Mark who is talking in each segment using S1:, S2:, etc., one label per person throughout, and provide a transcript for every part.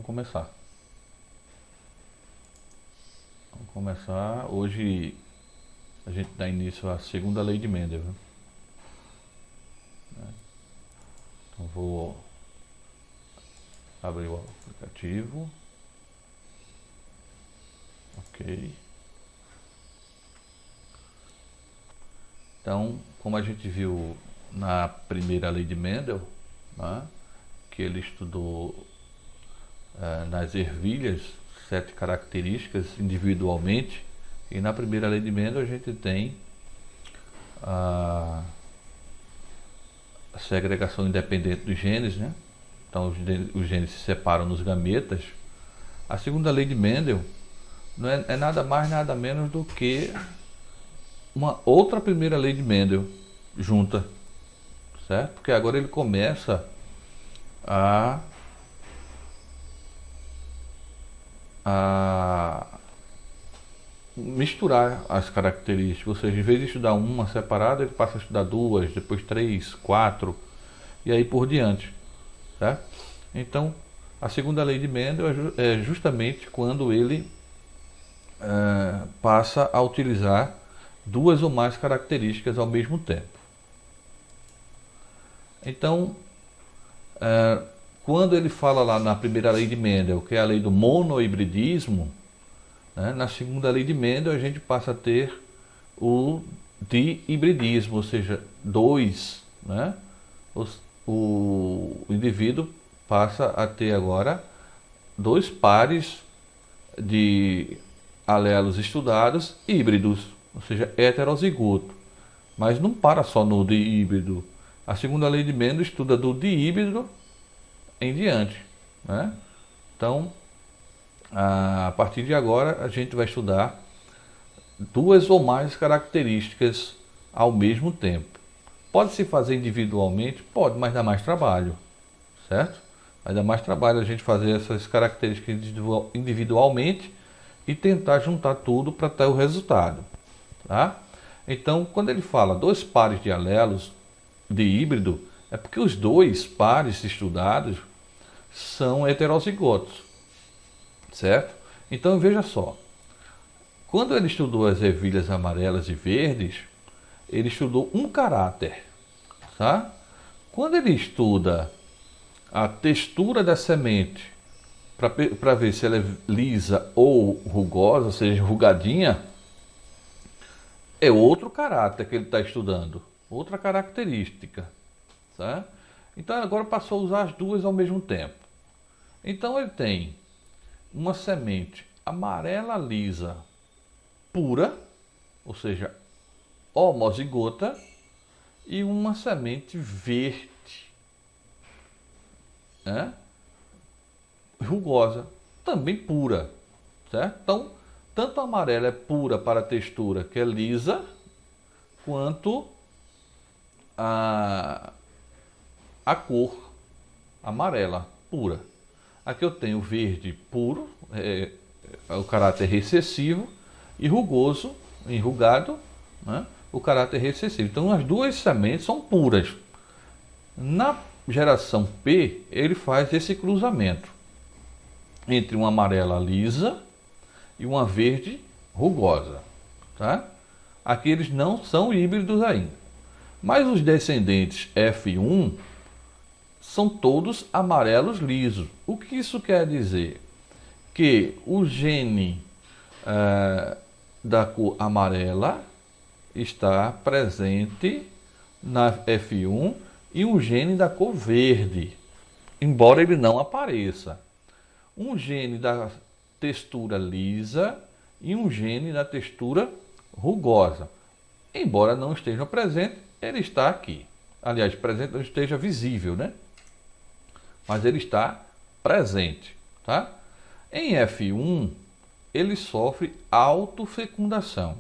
S1: vamos começar. Vamos começar. Hoje a gente dá início à segunda lei de Mendel. Então vou abrir o aplicativo. Ok. Então, como a gente viu na primeira lei de Mendel, né, que ele estudou nas ervilhas 7 características individualmente, e na primeira lei de Mendel a gente tem a segregação independente dos genes, né? Então os genes se separam nos gametas. A segunda lei de Mendel não é nada mais nada menos do que uma outra primeira lei de Mendel junta, certo? Porque agora ele começa a misturar as características, ou seja, em vez de estudar uma separada, ele passa a estudar duas, depois três, quatro e aí por diante, certo? Então, a segunda lei de Mendel é justamente quando ele passa a utilizar duas ou mais características ao mesmo tempo. Então, quando ele fala lá na primeira lei de Mendel, que é a lei do monohibridismo, né, na segunda lei de Mendel a gente passa a ter o dihibridismo, ou seja, dois, né? O indivíduo passa a ter agora dois pares de alelos estudados híbridos, ou seja, heterozigoto. Mas não para só no dihíbrido. A segunda lei de Mendel estuda do dihíbrido em diante, né? Então, a partir de agora, a gente vai estudar duas ou mais características ao mesmo tempo. Pode se fazer individualmente? Pode, mas dá mais trabalho, certo? Vai dar mais trabalho a gente fazer essas características individualmente e tentar juntar tudo para ter o resultado, tá? Então, quando ele fala dois pares de alelos de híbrido, é porque os dois pares estudados são heterozigotos, certo? Então veja só, quando ele estudou as ervilhas amarelas e verdes, ele estudou um caráter, tá? Quando ele estuda a textura da semente para ver se ela é lisa ou rugosa, ou seja, enrugadinha, é outro caráter que ele está estudando, outra característica, tá? Então agora passou a usar as duas ao mesmo tempo. Então ele tem uma semente amarela lisa pura, ou seja, homozigota, e uma semente verde, né, rugosa, também pura, certo? Então, tanto a amarela é pura para a textura, que é lisa, quanto a cor amarela pura. Aqui eu tenho verde puro, o caráter recessivo, e rugoso, enrugado, né, o caráter recessivo. Então as duas sementes são puras. Na geração P, ele faz esse cruzamento entre uma amarela lisa e uma verde rugosa, tá? Aqui eles não são híbridos ainda. Mas os descendentes F1 são todos amarelos lisos. O que isso quer dizer? Que o gene da cor amarela está presente na F1 e um gene da cor verde, embora ele não apareça. Um gene da textura lisa e um gene da textura rugosa. Embora não esteja presente, ele está aqui. Aliás, presente não esteja visível, né? Mas ele está presente, tá? Em F1, ele sofre autofecundação.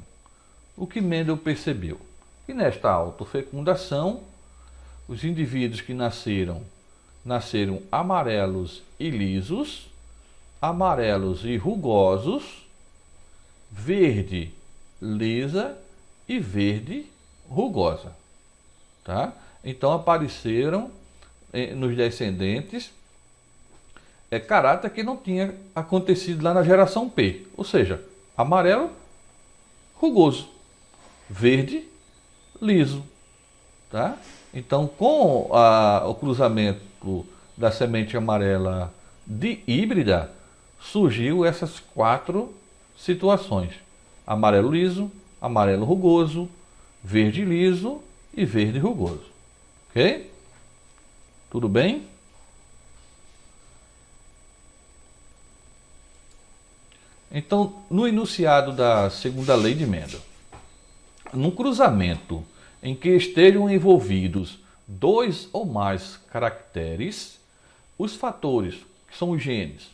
S1: O que Mendel percebeu? Que nesta autofecundação, os indivíduos que nasceram amarelos e lisos, amarelos e rugosos, verde lisa e verde rugosa, tá? Então apareceram nos descendentes é caráter que não tinha acontecido lá na geração P. Ou seja, amarelo, rugoso, verde, liso. Tá? Então, com o cruzamento da semente amarela de híbrida, surgiu essas 4 situações: amarelo liso, amarelo rugoso, verde liso e verde rugoso. Ok? Tudo bem? Então, no enunciado da segunda lei de Mendel, num cruzamento em que estejam envolvidos 2 ou mais caracteres, os fatores, que são os genes,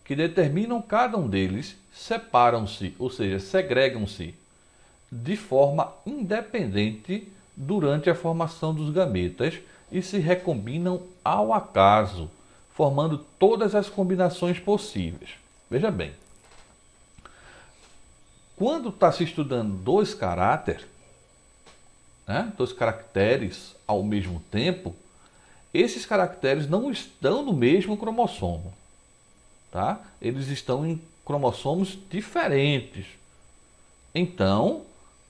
S1: que determinam cada um deles, separam-se, ou seja, segregam-se de forma independente durante a formação dos gametas e se recombinam ao acaso, formando todas as combinações possíveis. Veja bem, quando está se estudando 2 caráteres, né, 2 caracteres ao mesmo tempo, esses caracteres não estão no mesmo cromossomo. Tá? Eles estão em cromossomos diferentes. Então,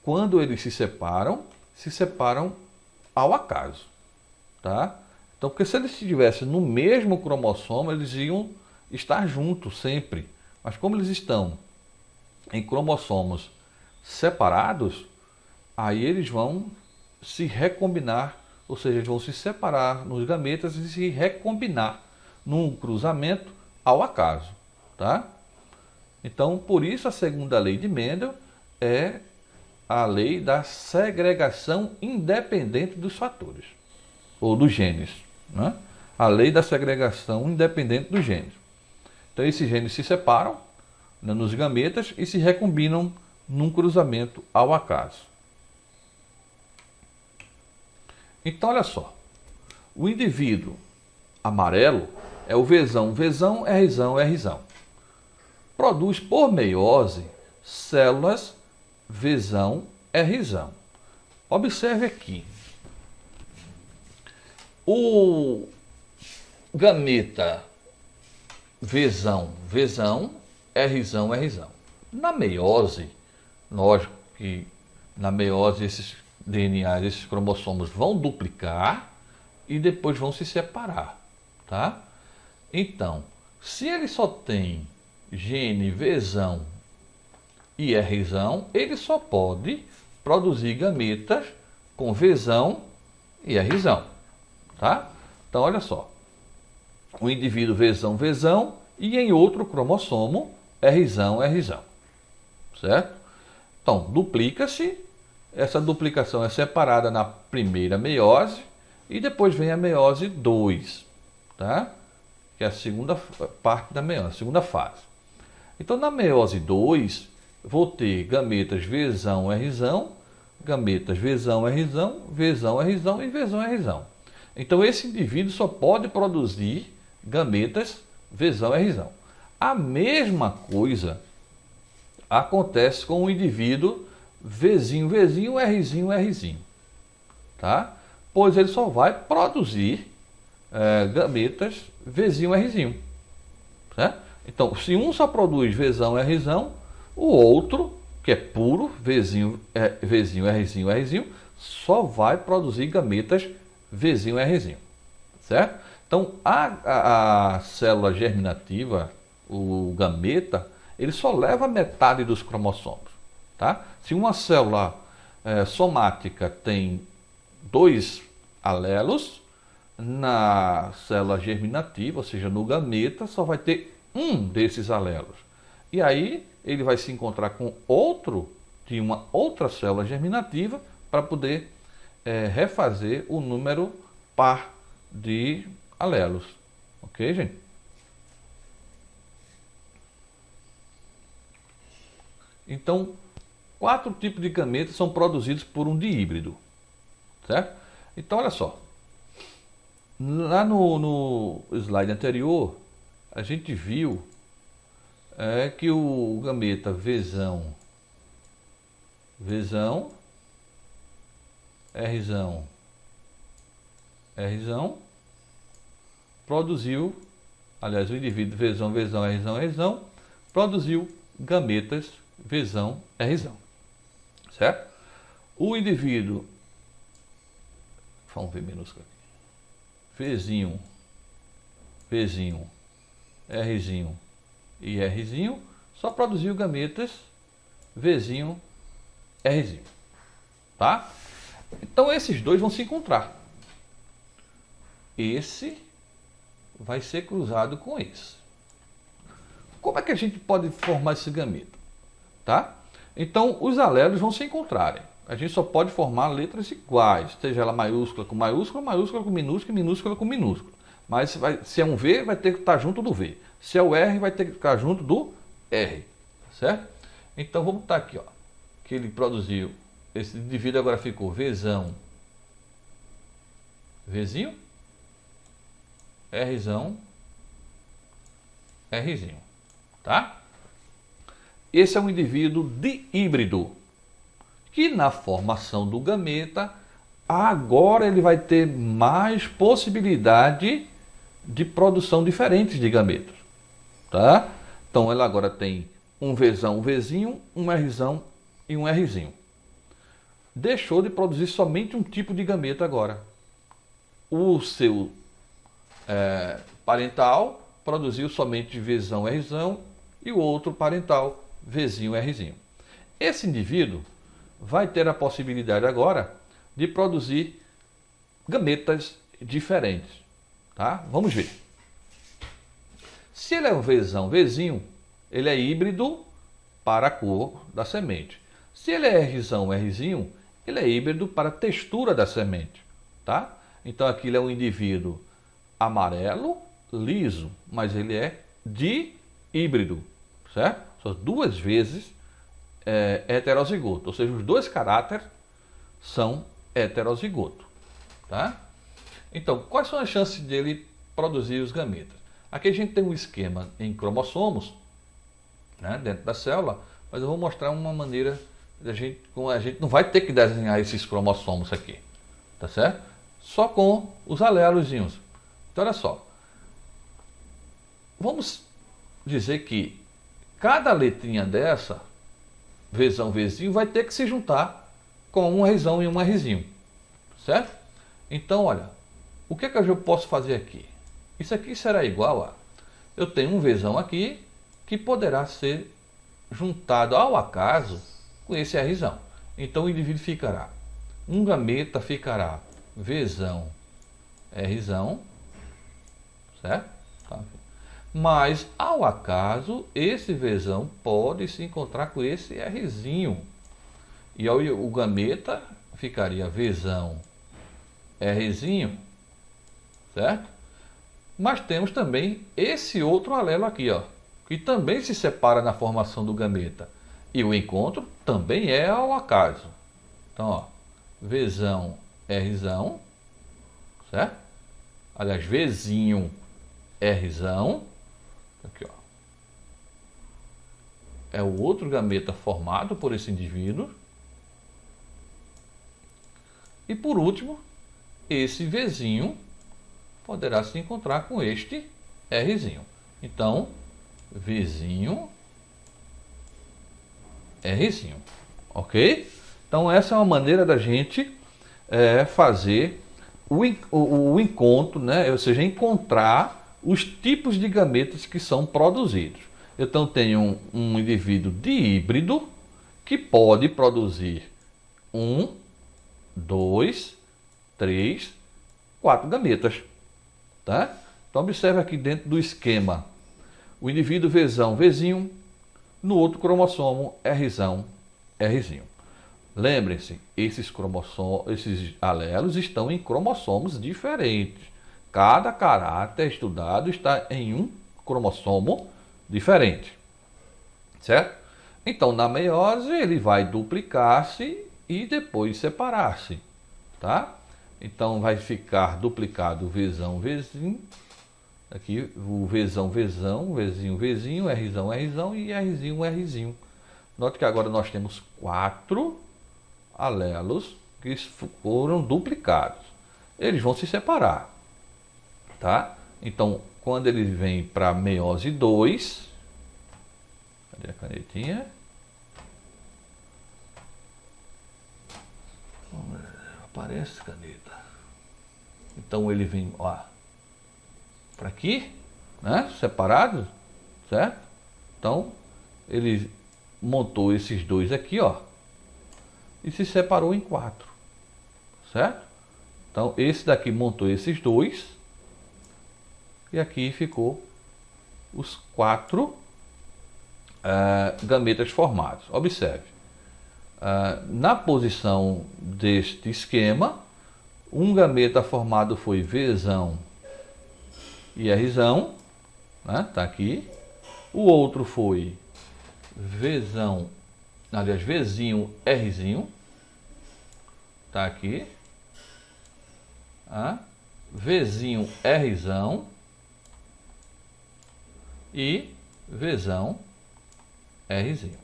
S1: quando eles se separam ao acaso. Tá? Então, porque se eles estivessem no mesmo cromossomo, eles iam estar juntos sempre. Mas como eles estão em cromossomos separados, aí eles vão se recombinar, ou seja, eles vão se separar nos gametas e se recombinar num cruzamento ao acaso, tá? Então, por isso a segunda lei de Mendel é a lei da segregação independente dos fatores, ou dos genes, né? A lei da segregação independente dos genes. Então, esses genes se separam, né, nos gametas e se recombinam num cruzamento ao acaso. Então, olha só, o indivíduo amarelo é o Vzão, Vzão, Rzão, Rzão. Produz por meiose células Vzão, Rzão. Observe aqui. O gameta Vzão, Vzão, Rzão, Rzão. Na meiose, lógico que na meiose esses DNAs, esses cromossomos vão duplicar e depois vão se separar, tá? Então, se ele só tem gene Vzão e Rzão, ele só pode produzir gametas com Vzão e Rzão, tá? Então, olha só, o indivíduo Vzão, Vzão e em outro cromossomo Rzão, Rzão, certo? Então, duplica-se. Essa duplicação é separada na primeira meiose e depois vem a meiose 2, tá? Que é a segunda parte da meiose, a segunda fase. Então, na meiose 2, vou ter gametas Vzão, Rzão, gametas Vzão, Rzão, Vzão, Rzão e Vzão, Rzão. Então, esse indivíduo só pode produzir gametas Vzão, Rzão. A mesma coisa acontece com o indivíduo Vzinho, Vzinho, Rzinho, Rzinho, tá? Pois ele só vai produzir gametas Vzinho, Rzinho, certo? Então, se um só produz Vzão, Rzão, o outro, que é puro, Vzinho, Vzinho, Rzinho, Rzinho, só vai produzir gametas Vzinho, Rzinho, certo? Então, a célula germinativa, o gameta, ele só leva metade dos cromossomos, tá? Se uma célula somática tem 2 alelos, na célula germinativa, ou seja, no gameta, só vai ter um desses alelos. E aí ele vai se encontrar com outro de uma outra célula germinativa para poder refazer o número par de alelos. Ok, gente? Então, 4 tipos de gametas são produzidos por um dihíbrido, certo? Então, olha só. Lá no slide anterior, a gente viu que o gameta Vzão, Rzão, produziu aliás, o indivíduo Vzão, Vzão, Rzão, Rzão, produziu gametas Vzão, Rzão, certo? O indivíduo, vamos ver minúsculo aqui, Vzinho, Vzinho, Rzinho e Rzinho, só produziu gametas Vzinho, Rzinho, tá? Então esses dois vão se encontrar. Esse vai ser cruzado com esse. Como é que a gente pode formar esse gameta? Tá? Então os alelos vão se encontrarem. A gente só pode formar letras iguais, seja ela maiúscula com maiúscula, maiúscula com minúscula, minúscula com minúscula. Mas se é um V, vai ter que estar junto do V. Se é o R, vai ter que ficar junto do R. Certo? Então vamos botar aqui, ó, que ele produziu. Esse indivíduo agora ficou Vzão, Vzinho, Rzão, Rzinho. Tá? Esse é um indivíduo dihíbrido, que na formação do gameta, agora ele vai ter mais possibilidade de produção diferentes de gametas. Tá? Então ela agora tem um Vzão, um Vzinho, um Rzão e um Rzinho. Deixou de produzir somente um tipo de gameta agora. O seu parental produziu somente Vzão, Rzão e o outro parental Vzinho, Rzinho. Esse indivíduo vai ter a possibilidade agora de produzir gametas diferentes. Tá? Vamos ver. Se ele é um Vzão, Vzinho, ele é híbrido para a cor da semente. Se ele é Rzão, Rzinho, ele é híbrido para a textura da semente. Tá? Então aqui ele é um indivíduo amarelo, liso, mas ele é dihíbrido, certo? São duas vezes heterozigoto, ou seja, os dois caráteres são heterozigoto, tá? Então, quais são as chances dele produzir os gametas? Aqui a gente tem um esquema em cromossomos, né, dentro da célula, mas eu vou mostrar uma maneira a gente não vai ter que desenhar esses cromossomos aqui, tá certo? Só com os alelozinhos. Então, olha só. Vamos dizer que cada letrinha dessa, Vzão, Vzinho, vai ter que se juntar com um Rzão e um Rzinho, certo? Então, olha, o que é que eu posso fazer aqui? Isso aqui será igual a... Eu tenho um Vzão aqui que poderá ser juntado ao acaso com esse Rzão. Então o indivíduo ficará, um gameta ficará Vzão, Rzão, certo? Tá. Mas ao acaso esse Vzão pode se encontrar com esse Rzinho. E aí o gameta ficaria Vzão, Rzinho, certo? Mas temos também esse outro alelo aqui, ó, que também se separa na formação do gameta. E o encontro também é ao acaso. Então, ó, Vzão, Rzão, certo? Aliás, Vzinho, Rzão. Aqui, ó. É o outro gameta formado por esse indivíduo. E por último, esse Vzinho poderá se encontrar com este Rzinho. Então, Vzinho, Rzinho, ok? Então essa é uma maneira da gente fazer o encontro, né? Ou seja, encontrar os tipos de gametas que são produzidos. Então tenho um indivíduo dihíbrido que pode produzir 1, 2, 3, 4 gametas, tá? Então observe aqui dentro do esquema o indivíduo Vzão, Vzinho, no outro cromossomo Rzão, Rzinho. Lembrem-se, esses alelos estão em cromossomos diferentes. Cada caráter estudado está em um cromossomo diferente, certo? Então, na meiose, ele vai duplicar-se e depois separar-se, tá? Então, vai ficar duplicado o Vzão, Vzinho. Aqui o Vzão, Vzão, Vzinho, Vzinho, Rzão, Rzão e Rzinho, Rzinho. Note que agora nós temos 4 alelos que foram duplicados. Eles vão se separar, tá? Então, quando ele vem para meiose 2, cadê a canetinha? Aparece caneta. Então ele vem, ó, para aqui, né? Separado, certo? Então ele montou esses dois aqui, ó, e se separou em 4, certo? Então esse daqui montou esses dois e aqui ficou os 4 gametas formados. Observe. Na posição deste esquema, um gameta formado foi Vzão e Rzão, né? Tá aqui. O outro foi Vzão, aliás, Vzinho, Rzinho, tá aqui. Vzinho, Rzão e Vzão, Rzinho,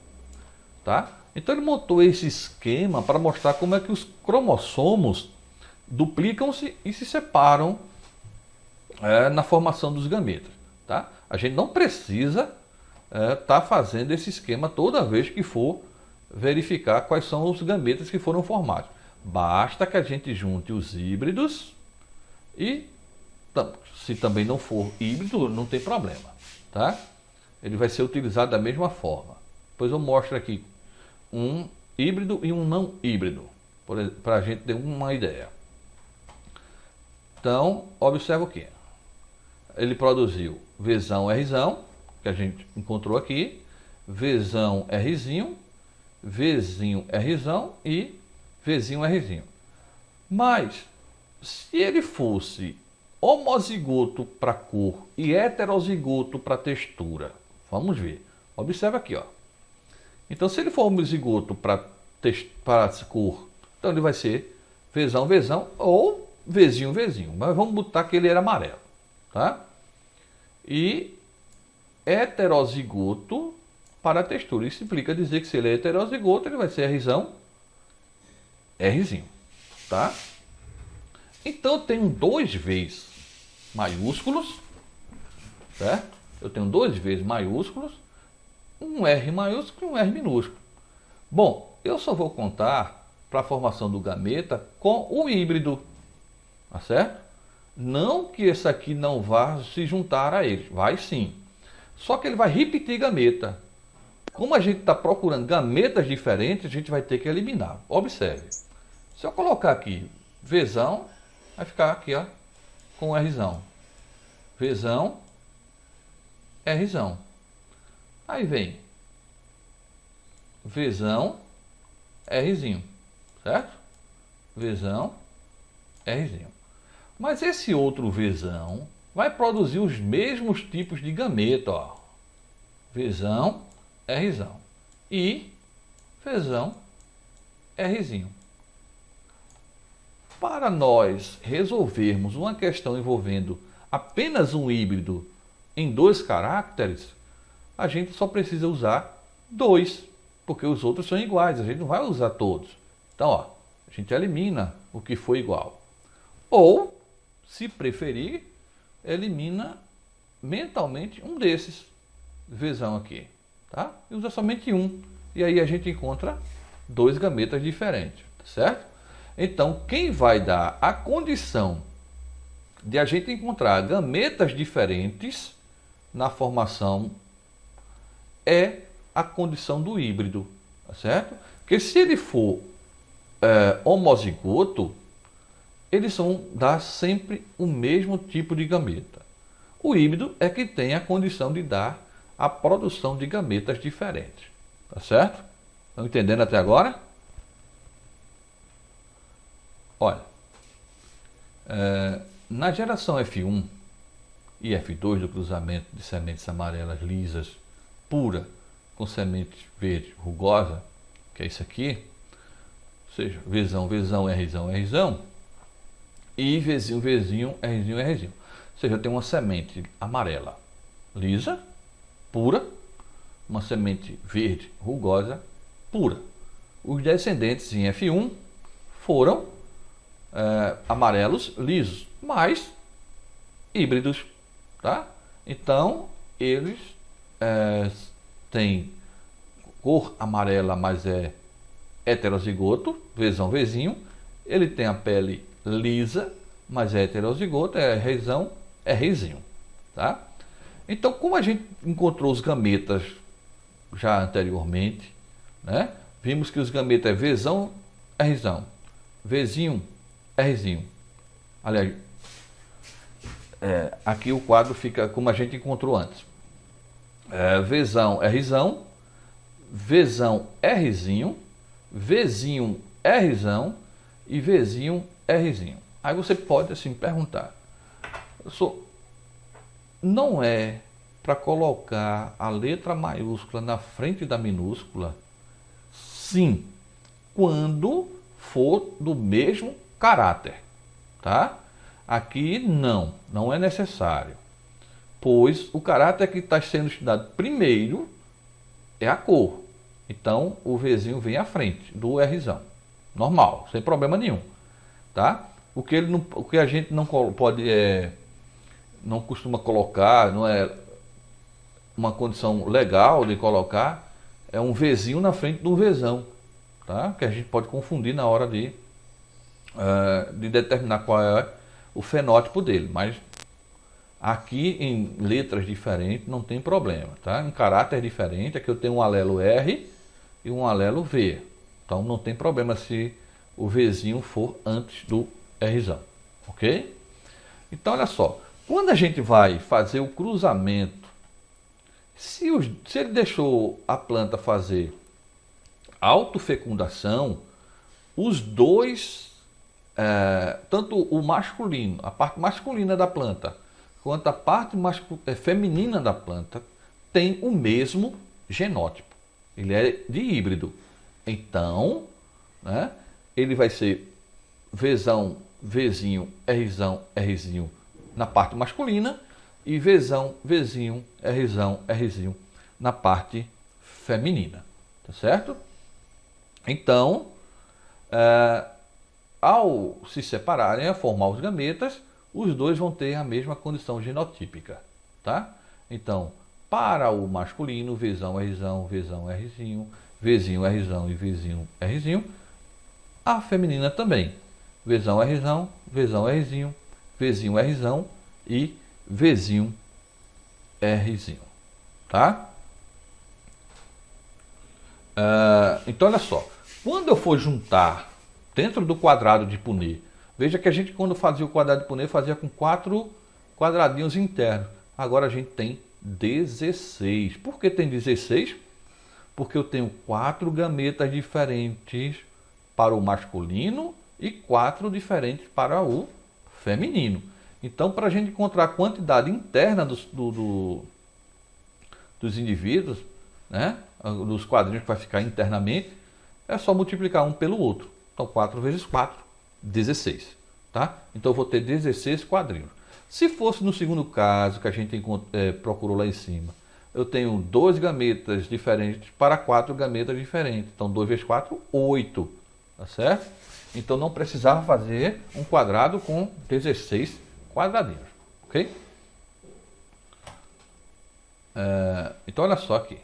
S1: tá? Então ele montou esse esquema para mostrar como é que os cromossomos duplicam-se e se separam na formação dos gametas, tá? A gente não precisa estar fazendo esse esquema toda vez que for verificar quais são os gametas que foram formados. Basta que a gente junte os híbridos e, se também não for híbrido, não tem problema, tá? Ele vai ser utilizado da mesma forma. Depois eu mostro aqui um híbrido e um não híbrido, para a gente ter uma ideia. Então, observa o que? Ele produziu Vzão, Rzão, que a gente encontrou aqui, Vzão, Rzinho, Vzinho, Rzão e Vzinho, Rzinho. Mas, se ele fosse homozigoto para cor e heterozigoto para textura, vamos ver. Observa aqui, ó. Então, se ele for homozigoto para cor, então ele vai ser Vzão, Vzão ou Vzinho, Vzinho. Mas vamos botar que ele era amarelo, tá? E heterozigoto para a textura. Isso implica dizer que se ele é heterozigoto, ele vai ser Rzão, Rzinho, tá? Então, eu tenho 2 Vs maiúsculos, certo? Eu tenho 2 Vs maiúsculos, um R maiúsculo e um R minúsculo. Bom, eu só vou contar para a formação do gameta com o híbrido, tá certo? Não que esse aqui não vá se juntar a ele, vai sim. Só que ele vai repetir gameta. Como a gente está procurando gametas diferentes, a gente vai ter que eliminar. Observe. Se eu colocar aqui Vzão, vai ficar aqui, ó, com Rzão. Vzão, Rzão. Aí vem Vzão, Rzinho, certo? Vzão, Rzinho. Mas esse outro Vzão vai produzir os mesmos tipos de gameta, ó. Vzão, Rzão e Vzão, Rzinho. Para nós resolvermos uma questão envolvendo apenas um híbrido em 2 caracteres, a gente só precisa usar 2, porque os outros são iguais, a gente não vai usar todos. Então, ó, a gente elimina o que for igual. Ou, se preferir, elimina mentalmente um desses Vzão aqui, tá? E usa somente um. E aí a gente encontra 2 gametas diferentes, tá certo? Então, quem vai dar a condição de a gente encontrar gametas diferentes na formação é a condição do híbrido, tá certo? Porque se ele for homozigoto, eles vão dar sempre o mesmo tipo de gameta. O híbrido é que tem a condição de dar a produção de gametas diferentes, tá certo? Estão entendendo até agora? Olha, na geração F1 e F2 do cruzamento de sementes amarelas lisas pura com semente verde rugosa, que é isso aqui, ou seja, Vzão, Vzão, Rzão, Rzão, e Vzinho, Vzinho, Rzinho, Rzinho. Ou seja, tem uma semente amarela lisa, pura, uma semente verde rugosa, pura. Os descendentes em F1 foram amarelos lisos, mas híbridos, tá? Então, eles têm cor amarela, mas é heterozigoto, Vzão, Vzinho. Ele tem a pele lisa, mas é heterozigoto, é Rzão, é Rzinho, tá? Então, como a gente encontrou os gametas já anteriormente, né? Vimos que os gametas é Vzão, Rzão, Vzinho, Rzinho. Aliás, aqui o quadro fica como a gente encontrou antes. Vzão, Rzão, Vzão, Rzinho, Vzinho, Rzão e Vzinho, Rzinho. Aí você pode assim perguntar, não é para colocar a letra maiúscula na frente da minúscula? Sim, quando for do mesmo caráter, tá? Aqui não é necessário, pois o caráter que está sendo estudado primeiro é a cor. Então o Vzinho vem à frente do Rzão, normal, sem problema nenhum, tá? O que a gente não pode não costuma colocar, não é uma condição legal de colocar, é um Vzinho na frente do Vzão, tá? Que a gente pode confundir na hora de determinar qual é o fenótipo dele, mas aqui em letras diferentes não tem problema, tá? Em caráter diferente, aqui eu tenho um alelo R e um alelo V, então não tem problema se o Vzinho for antes do Rzão, ok? Então olha só, quando a gente vai fazer o cruzamento, se ele deixou a planta fazer autofecundação, os dois, tanto o masculino, a parte masculina da planta, quanto a parte feminina da planta, tem o mesmo genótipo. Ele é de híbrido. Então, né, ele vai ser Vzão, Vzinho, Rzão, Rzinho na parte masculina e Vzão, Vzinho, Rzão, Rzinho na parte feminina, tá certo? Então, ao se separarem, a formar os gametas, os dois vão ter a mesma condição genotípica, tá? Então, para o masculino, Vzão, Rzão, Vzão, Rzinho, Vzinho, Rzão e Vzinho, Rzinho, a feminina também, Vzão, Rzão, Vzão, Rzinho, Vzinho, Rzão e Vzinho, Rzinho, tá? Então, olha só, quando eu for juntar dentro do quadrado de Punnett, veja que a gente, quando fazia o quadrado de Punnett, fazia com 4 quadradinhos internos. Agora a gente tem 16. Por que tem 16? Porque eu tenho 4 gametas diferentes para o masculino e 4 diferentes para o feminino. Então, para a gente encontrar a quantidade interna dos indivíduos, né, dos quadrinhos que vai ficar internamente, é só multiplicar um pelo outro. Então, 4 vezes 4, 16. Tá? Então, eu vou ter 16 quadrinhos. Se fosse no segundo caso, que a gente procurou lá em cima, eu tenho 2 gametas diferentes para 4 gametas diferentes. Então, 2 vezes 4, 8. Tá certo? Então, não precisava fazer um quadrado com 16 quadradinhos. Ok? Então, olha só aqui.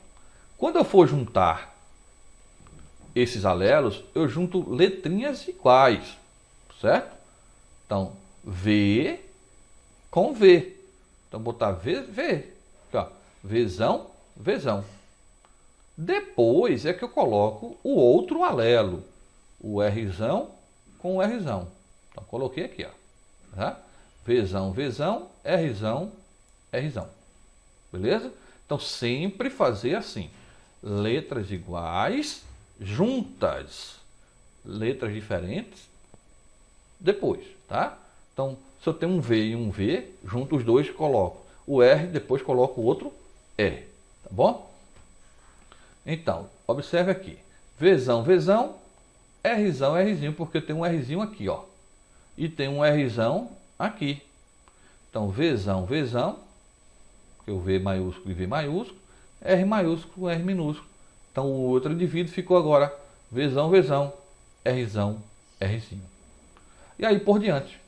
S1: Quando eu for juntar esses alelos, eu junto letrinhas iguais, certo? Então, V com V. Então, botar V, V. Aqui, ó. Vzão, Vzão. Depois é que eu coloco o outro alelo, o Rzão com o Rzão. Então, coloquei aqui, ó. Tá? Vzão, Vzão, Rzão, Rzão. Beleza? Então, sempre fazer assim. Letras iguais, juntas. Letras diferentes, depois, tá? Então, se eu tenho um V e um V, junto os dois, coloco o R, depois coloco o outro R. Tá bom? Então, observe aqui. Vzão, Vzão, Rzão, Rzinho, porque eu tenho um Rzinho aqui, ó. E tem um Rzão aqui. Então, Vzão, Vzão, que é o V maiúsculo e V maiúsculo, R maiúsculo, R minúsculo. Então, o outro indivíduo ficou agora Vzão, Vzão, Rzão, Rzinho. E aí por diante,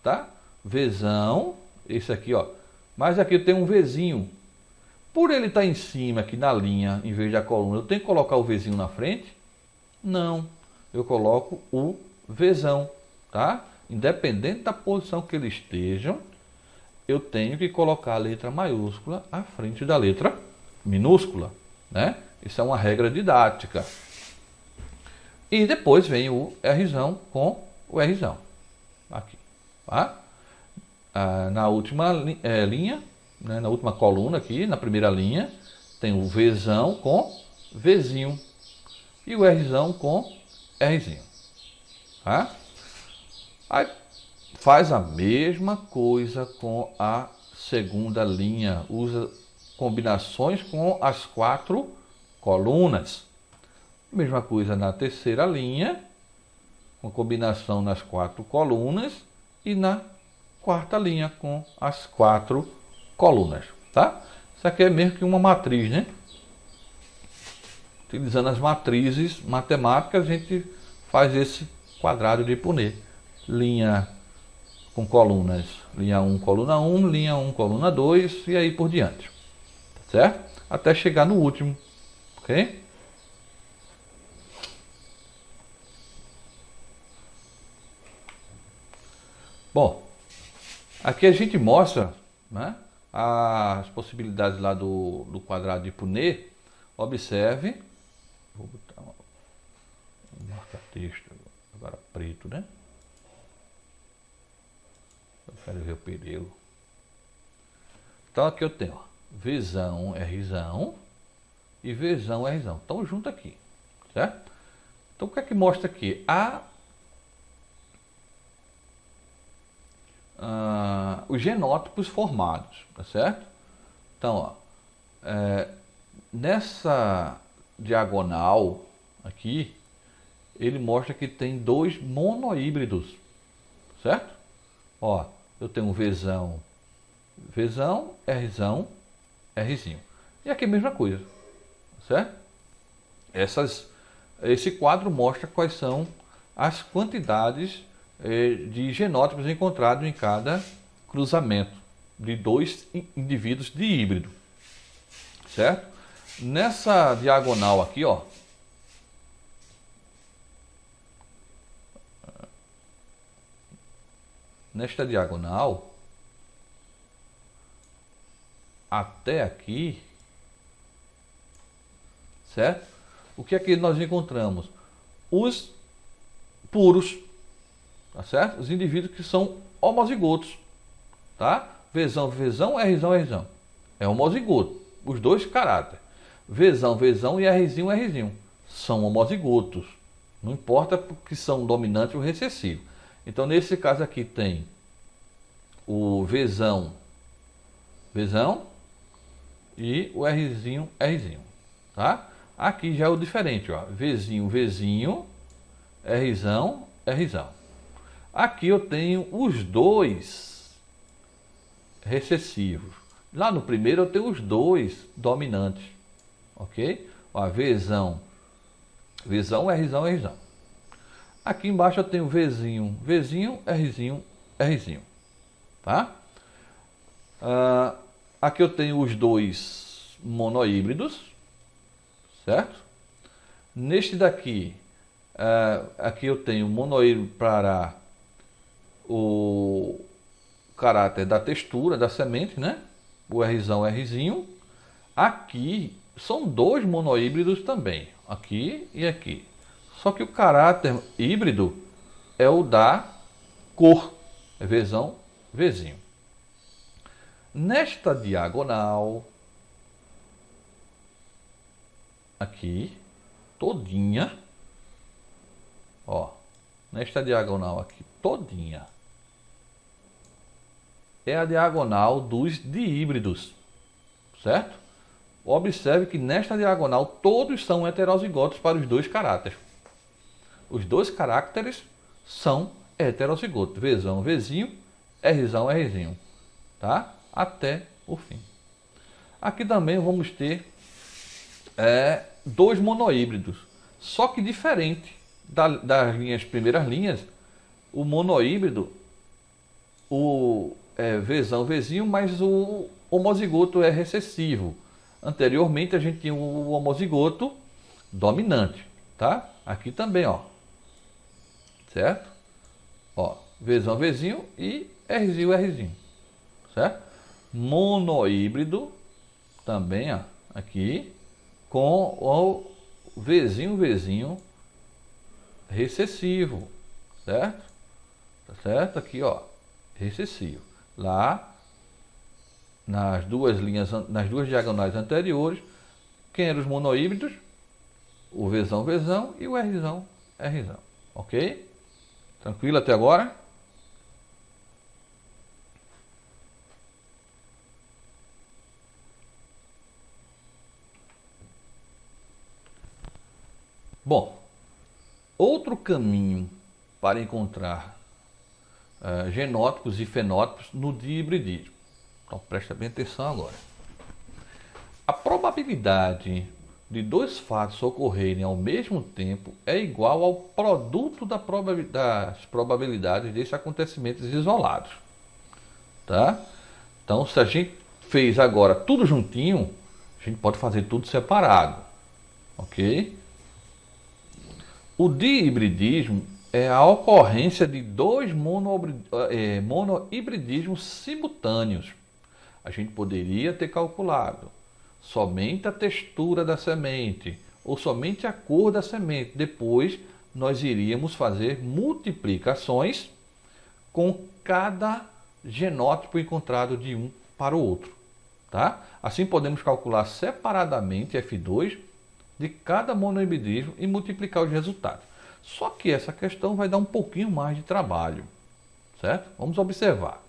S1: tá? Vzão, esse aqui, ó, Mas aqui eu tenho um Vzinho. Por ele estar em cima aqui na linha, em vez da coluna, eu tenho que colocar o Vzinho na frente? Não. Eu coloco o Vzão, tá? Independente da posição que eles estejam, eu tenho que colocar a letra maiúscula à frente da letra minúscula, né? Isso é uma regra didática. E depois vem o Rzão com o Rzão. Aqui, tá? Na última linha, né, na última coluna aqui, na primeira linha, tem o Vzão com Vzinho e o Rzão com Rzinho. Tá? Aí faz a mesma coisa com a segunda linha, usa combinações com as 4 colunas. Mesma coisa na terceira linha, com combinação nas 4 colunas e na quarta linha com as 4 colunas, tá? Isso aqui é mesmo que uma matriz, né? Utilizando as matrizes matemáticas, a gente faz esse quadrado de Punnett. Linha com colunas, linha 1, coluna 1, linha 1, coluna 2 e aí por diante, certo? Até chegar no último, ok? Bom, aqui a gente mostra, né, as possibilidades lá do quadrado de Punnett. Observe, vou botar um marca-texto agora preto, né? Eu quero ver o perigo. Então aqui eu tenho, ó, Vzão, Rzão e Vzão, Rzão. Estão juntos aqui, certo? Então o que é que mostra aqui? Os genótipos formados, tá certo? Então, ó, nessa diagonal aqui, ele mostra que tem 2 monohíbridos, certo? Ó, eu tenho um Vzão, Rzão, Rzinho. E aqui a mesma coisa, certo? Esse quadro mostra quais são as quantidades de genótipos encontrados em cada cruzamento de 2 indivíduos de híbrido, certo? Nessa diagonal aqui, ó, nesta diagonal até aqui, certo? O que é que nós encontramos? Os puros, tá certo? Os indivíduos que são homozigotos, tá? Vzão, Rzão. É homozigoto, os 2 caráteres. Vzão e Rzinho são homozigotos. Não importa porque são dominantes ou recessivos. Então, nesse caso aqui tem o Vzão e o Rzinho, tá? Aqui já é o diferente, ó. Vzinho, Rzão. Aqui eu tenho os 2 recessivos. Lá no primeiro eu tenho os 2 dominantes, ok? Ó, Vzão, Rzão. Aqui embaixo eu tenho Vzinho, Rzinho, tá? Aqui eu tenho os 2 monohíbridos, certo? Neste daqui, aqui eu tenho monohíbrido para o caráter da textura da semente, né? O Rzão, Rzinho. Aqui são 2 monohíbridos também, aqui e aqui. Só que o caráter híbrido é o da cor, Vzão, Vzinho. Nesta diagonal aqui, todinha, ó, nesta diagonal aqui, todinha, é a diagonal dos dihíbridos, certo? Observe que nesta diagonal todos são heterozigotos para os 2 caráteres. Os 2 caracteres são heterozigotos, Vzão, Vzinho, Rzão, Rzinho, tá? Até o fim. Aqui também vamos ter 2 monohíbridos, só que diferente das primeiras linhas. O monohíbrido, Vzão, Vzinho, mas o homozigoto é recessivo. Anteriormente a gente tinha o homozigoto dominante, tá? Aqui também, ó. Certo? Ó, Vzão, Vzinho e Rzinho, Rzinho. Certo? Monohíbrido também, ó, aqui com o Vzinho, Vzinho recessivo, certo? Tá certo? Aqui, ó, recessivo. Lá nas duas linhas, nas duas diagonais anteriores, quem eram os monohíbridos? O Vzão, Vzão e o Rzão, Rzão. Ok? Tranquilo até agora? Bom, outro caminho para encontrar genótipos e fenótipos no dihibridismo. Então presta bem atenção agora. A probabilidade de dois fatos ocorrerem ao mesmo tempo é igual ao produto das probabilidades desses acontecimentos isolados. Tá? Então, se a gente fez agora tudo juntinho, a gente pode fazer tudo separado. Ok? O dihibridismo é a ocorrência de dois monohibridismos simultâneos. A gente poderia ter calculado somente a textura da semente ou somente a cor da semente. Depois nós iríamos fazer multiplicações com cada genótipo encontrado de um para o outro. Tá? Assim podemos calcular separadamente F2 de cada monohibridismo e multiplicar os resultados. Só que essa questão vai dar um pouquinho mais de trabalho, certo? Vamos observar.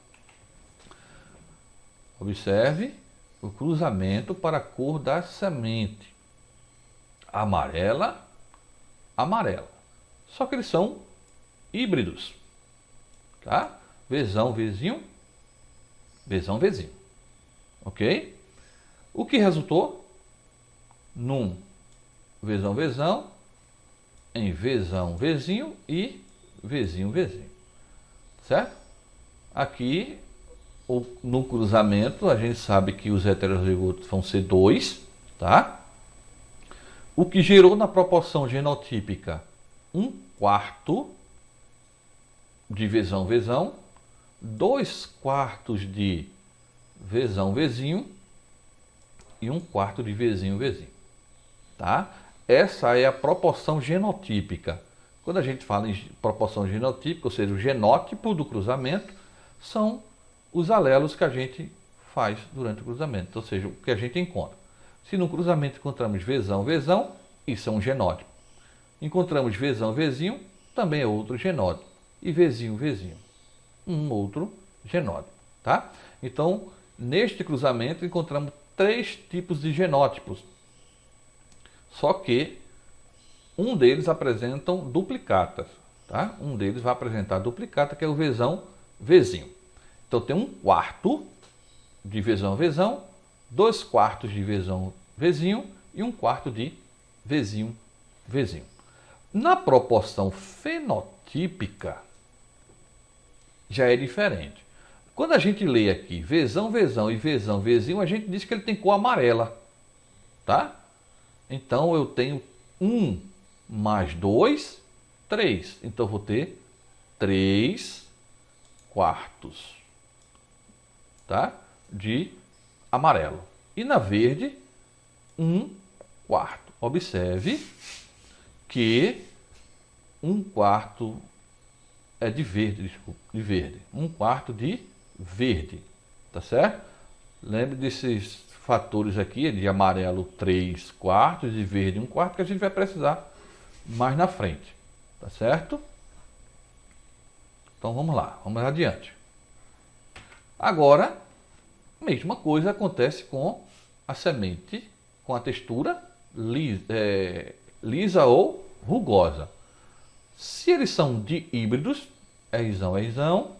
S1: Observe o cruzamento para a cor da semente. Amarela, amarela. Só que eles são híbridos, tá? Vzão, Vzinho, Vzão, Vzinho. Ok? O que resultou? Num Vzão, Vzão, em Vzão, Vzinho e Vzinho, Vzinho. Certo? Aqui, no cruzamento, a gente sabe que os heterozigotos vão ser 2, tá? O que gerou na proporção genotípica 1/4 de Vzão, Vzão, 2/4 de Vzão, Vzinho e 1/4 de Vzinho, Vzinho. Tá? Essa é a proporção genotípica. Quando a gente fala em proporção genotípica, ou seja, o genótipo do cruzamento, são os alelos que a gente faz durante o cruzamento, ou seja, o que a gente encontra. Se no cruzamento encontramos Vzão, Vzão, isso é um genótipo. Encontramos Vzão, Vzinho, também é outro genótipo. E Vzinho, Vzinho, um outro genótipo. Tá? Então, neste cruzamento encontramos 3 tipos de genótipos. Só que um deles apresentam duplicatas, tá? Um deles vai apresentar duplicata, que é o Vzão, Vzinho. Então tem 1/4 de Vzão, Vzão, 2/4 de Vzão, Vzinho e 1/4 de Vzinho, Vzinho. Na proporção fenotípica já é diferente. Quando a gente lê aqui Vzão, Vzão e Vzão, Vzinho, a gente diz que ele tem cor amarela, tá? Então eu tenho 1 mais 2, 3. Então eu vou ter 3/4, tá? De amarelo. E na verde, 1/4. Observe que 1/4 é de verde, desculpa, de verde. 1/4 de verde, tá certo? Lembre desses fatores aqui, de amarelo 3/4, de verde 1/4, que a gente vai precisar mais na frente, tá certo? Então vamos lá, vamos adiante. Agora, mesma coisa acontece com a semente, com a textura lisa ou rugosa. Se eles são dihíbridos, Rzão, Rzão,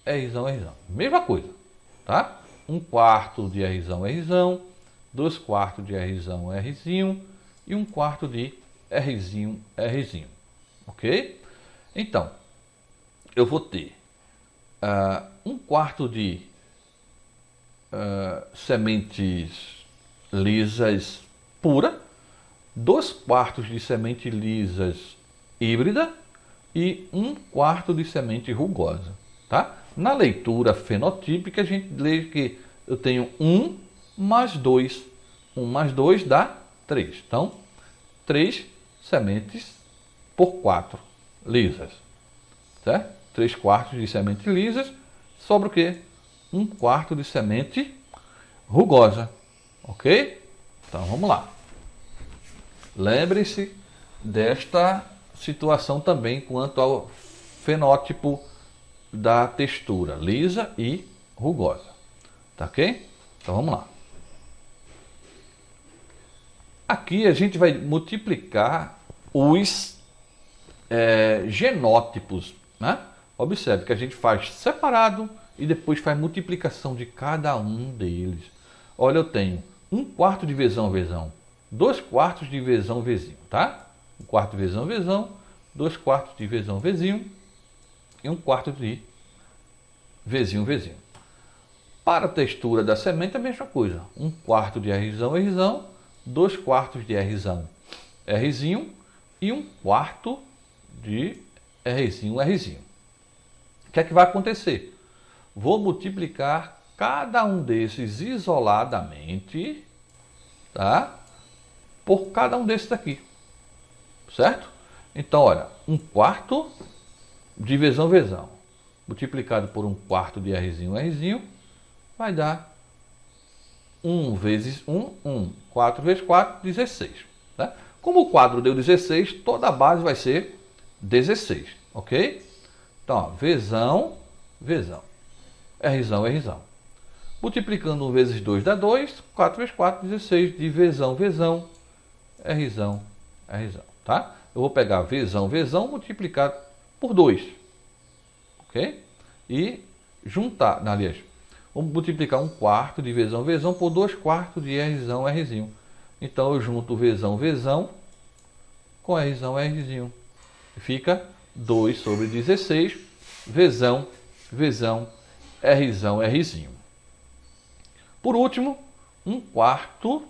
S1: Rzão, Rzão. Mesma coisa, tá? 1/4 de Rzão, Rzão, 2/4 de Rzão, Rzinho e 1/4 de Rzinho, Rzinho. Ok? Então, eu vou ter 1 quarto de sementes lisas pura, 2 quartos de semente lisas híbrida e 1 quarto de semente rugosa, tá? Na leitura fenotípica a gente lê que eu tenho 1 mais 2, 1 mais 2 dá 3, então 3 sementes por 4 lisas, certo? 3 quartos de sementes lisas, sobra o quê? 1 quarto de semente rugosa, ok? Então vamos lá. Lembre-se desta situação também quanto ao fenótipo da textura, lisa e rugosa, tá ok? Então vamos lá. Aqui a gente vai multiplicar os genótipos, né? Observe que a gente faz separado e depois faz multiplicação de cada um deles. Olha, eu tenho 1 quarto de vezão, vezão, 2 quartos de vezão, vezinho, tá? 1 quarto de vezão, vezão, 2 quartos de vezão, vezinho e 1 quarto de vezinho, vezinho. Para a textura da semente a mesma coisa. 1 quarto de Rzão, Rzão, 2 quartos de Rzão, Rzinho e 1 quarto de Rzinho, Rzinho. O que é que vai acontecer? Vou multiplicar cada um desses isoladamente, tá? Por cada um desses daqui, certo? Então, olha, 1 quarto de vezão, vezão, multiplicado por 1 quarto de Rzinho, Rzinho, vai dar 1 vezes 1, 1. 4 vezes 4, 16. Tá? Como o quadro deu 16, toda a base vai ser 16, ok? Então, ó, vezão, vezão, Rzão, Rzão. Multiplicando 1 vezes 2 dá 2, 4 vezes 4, 16, de vezão, vezão, Rzão, Rzão, tá? Eu vou pegar vezão, vezão, multiplicado por 2, ok? E juntar, aliás, vamos multiplicar 1 quarto de vezão, vezão por 2 quartos de Rzão, Rzinho. Então eu junto vezão, vezão com Rzão, Rzinho. Fica 2 sobre 16, vezão, vezão, Rzão, Rzinho. Por último, 1 quarto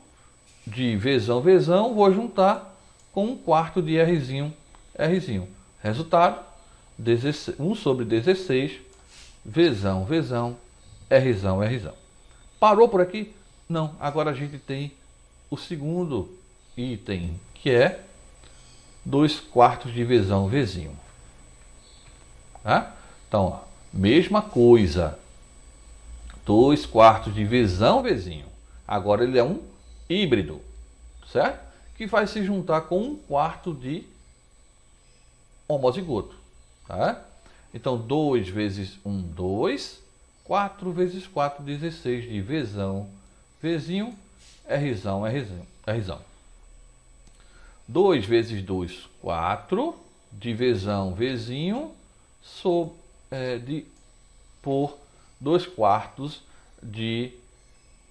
S1: de vezão, vezão, vou juntar com 1 quarto de Rzinho, Rzinho. Resultado, 1 sobre 16, vezão, vezão, Rzão, Rzão. Parou por aqui? Não. Agora a gente tem o segundo item, que é 2 quartos de vezão, vezinho. Tá? Então, ó, mesma coisa. 2 quartos de vezão, vezinho. Agora ele é um híbrido, certo? Que vai se juntar com 1 quarto de homozigoto. Tá? Então, 2 vezes 1, 2. 4 vezes 4, 16 de vezão, vezinho, Rzão, Rzão, Rzão. 2 vezes 2, 4, de vezão, vezinho, por 2 quartos de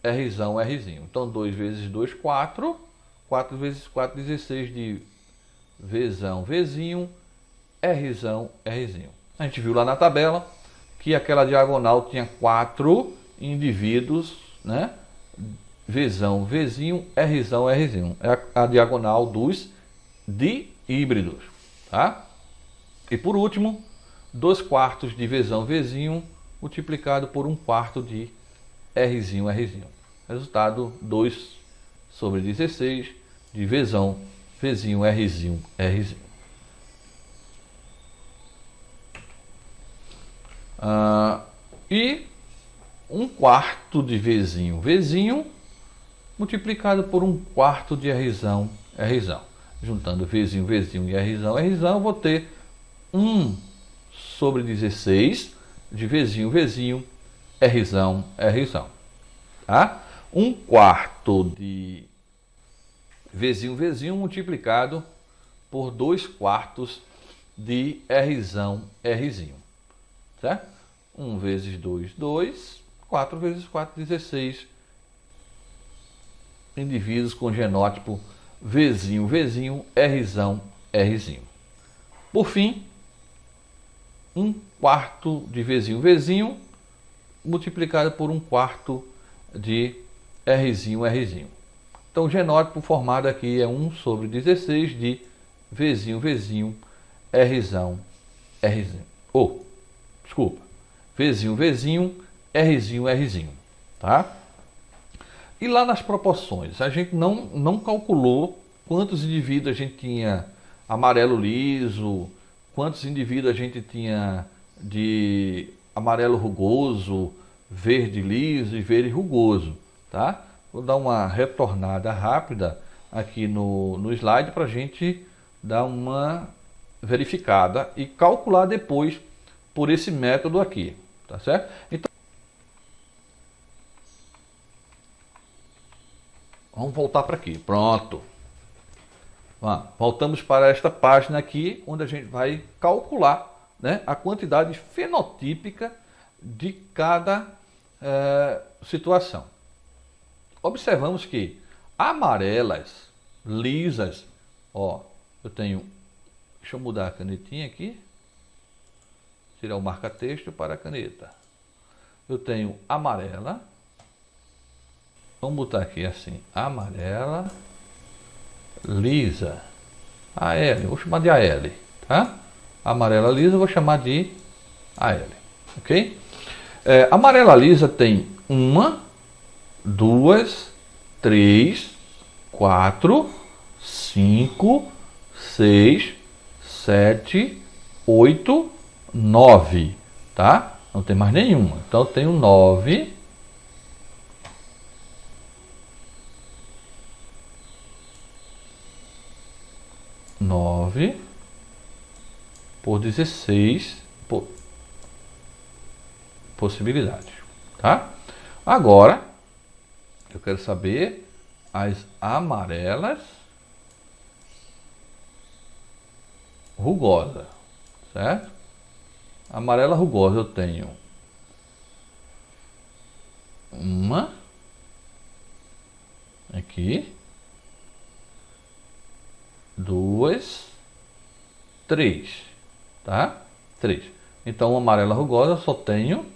S1: Rzão, Rzinho. Então, 2 vezes 2, 4, 4 vezes 4, 16 de vezão, vezinho, Rzão, Rzinho. A gente viu lá na tabela que aquela diagonal tinha 4 indivíduos, né? Vezão, vezinho, Rzão, Rzinho. É a diagonal dos dihíbridos, tá? E por último, 2 quartos de vezão, vezinho, multiplicado por 1 quarto de Rzinho, Rzinho. Resultado, 2 sobre 16 de vezão, vezinho, Rzinho, Rzinho. E 1 quarto de vezinho, vezinho, multiplicado por 1 quarto de Rzão, Rzão. Juntando vezinho, vezinho e Rzão, Rzão, eu vou ter 1 sobre 16 de vezinho, vezinho, Rzão, Rzão. Tá? 1 quarto de vezinho, vezinho, multiplicado por 2 quartos de Rzão, Rzinho. Certo? 1 vezes 2, 2. 4 vezes 4, 16. Indivíduos com genótipo vezinho, vezinho, Rzão, Rzinho. Por fim, 1/4 de Vzinho multiplicado por 1/4 de Rzinho. Então o genótipo formado aqui é 1 sobre 16 de Vzinho, Rzão, desculpa, Vzinho, Rzinho, tá? E lá nas proporções, a gente não calculou quantos indivíduos a gente tinha amarelo liso, quantos indivíduos a gente tinha de amarelo rugoso, verde liso e verde rugoso, tá? Vou dar uma retornada rápida aqui no slide para a gente dar uma verificada e calcular depois por esse método aqui, tá certo? Então, vamos voltar para aqui, pronto. Voltamos para esta página aqui, onde a gente vai calcular, né, a quantidade fenotípica de cada situação. Observamos que amarelas, lisas, ó, eu tenho, deixa eu mudar a canetinha aqui, tirar o marca-texto para a caneta. Eu tenho amarela, vamos botar aqui assim, amarela, lisa, AL, vou chamar de AL, tá? Amarela lisa, vou chamar de AL, ok? Amarela lisa tem 1, 2, 3, 4, 5, 6, 7, 8, 9, tá? Não tem mais nenhuma. Então eu tenho 9. Por 16 possibilidades, tá? Agora eu quero saber as amarelas rugosa, certo? Amarela rugosa eu tenho 1 aqui, 2, 3, tá? 3. Então, amarela rugosa eu só tenho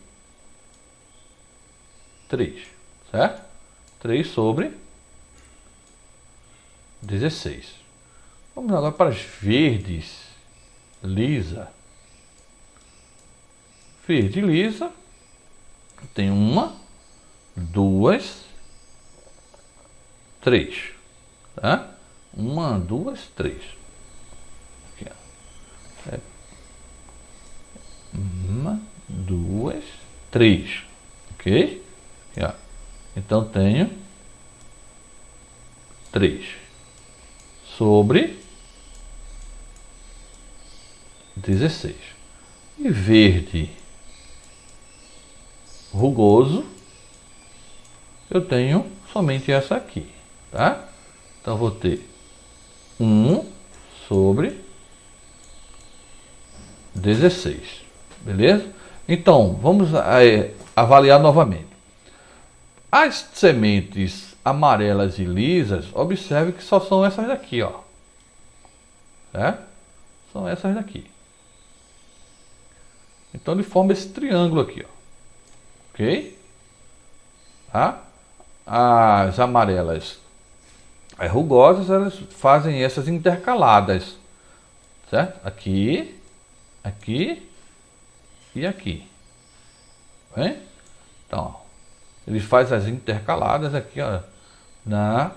S1: 3, certo? 3 sobre 16. Vamos agora para as verdes lisa. Verde lisa, tem 1, 2, 3, tá? 1, 2, 3. Aqui, ó. 1, 2, 3. Ok? Aqui, ó. Então tenho 3 sobre 16. E verde rugoso, eu tenho somente essa aqui, tá? Então vou ter 1 sobre 16, beleza? Então vamos avaliar novamente. As sementes amarelas e lisas, observe que só são essas daqui, ó. Certo? São essas daqui. Então ele forma esse triângulo aqui, ó. Ok? Tá? As amarelas rugosas, elas fazem essas intercaladas, certo? Aqui, aqui e aqui. Bem? Então, ele faz as intercaladas aqui, ó, na